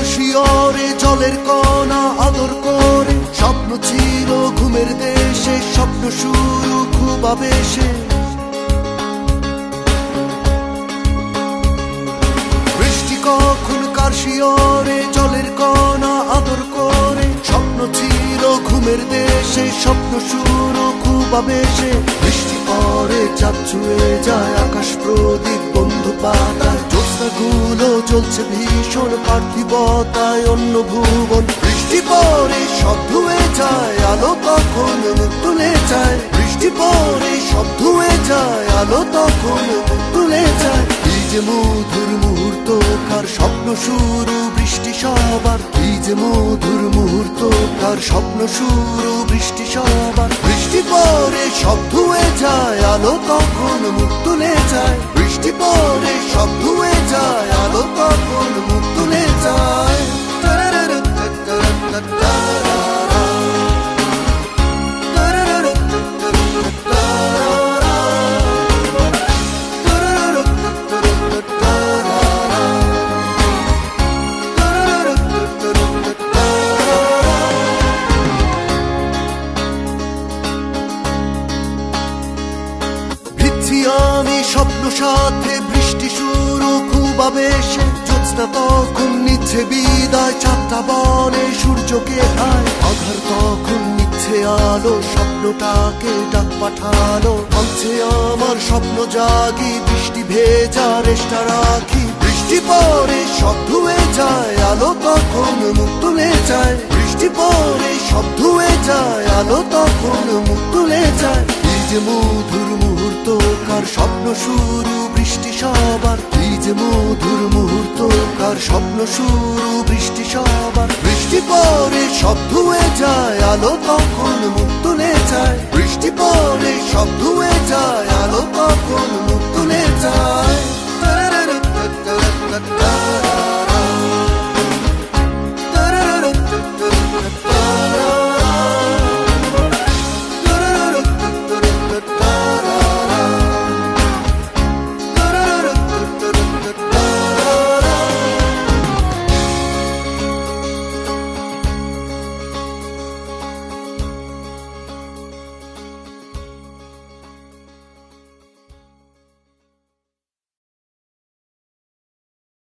শিয়রে জলের কণা আদর করে স্বপ্ন ছিল ঘুমের দেশে স্বপ্ন শুরু খুব আবেশে বৃষ্টি কখন কার শিয়রে জলের কণা আদর করে স্বপ্ন ছিল ঘুমের দেশে স্বপ্ন শুরু খুব আবেশে বৃষ্টি পরে চাঁদ ছুঁয়ে যায় আকাশ প্রদীপ বন্ধু পাতায় জ্যোৎস্নাগুলো জ্বলছে ভীষণ পার্থিবতায় অন্য ভুবন বৃষ্টি পরে সব ধুয়ে যায় আলো তখন মুখ তুলে যায় বৃষ্টি পরে সব ধুয়ে যায় আলো তখন মুখ তুলে যায় কি যে মধুর মুহূর্ত কার স্বপ্ন শুরু বৃষ্টি সবার কি যে মধুর মুহূর্ত কার স্বপ্ন শুরু বৃষ্টি সবার বৃষ্টি পরে সব ধুয়ে যায় আলো তখন মুখ তুলে যায় বৃষ্টি পরে সব ধুয়ে যায় আলো তখন মুখ তুলে যায় আমি স্বপ্ন সাথে বৃষ্টি শুরু খুব আবেশে জ্যোৎস্না তখন নিচ্ছে বিদায় চাঁদটা বলে সূর্যকে হায় আধার তখন নিচ্ছে আলো স্বপ্নটাকে ডাক পাঠালো বলছে আমার স্বপ্ন জাগি বৃষ্টি ভেজা রেশটা রাখি বৃষ্টি পরে সব ধুয়ে যায় আলো তখন মুখ তুলে যায় বৃষ্টি পরে সব ধুয়ে যায় আলো তখন মুখ তুলে যায় কি যে মধুর মুহূর্ত কার স্বপ্ন শুরু বৃষ্টি সবার কি যে মধুর মুহূর্ত কার স্বপ্ন শুরু বৃষ্টি সবার বৃষ্টি পরে সব ধুয়ে যায় আলো তখন মুখ তুলে যায় বৃষ্টি পরে সব ধুয়ে যায় আলো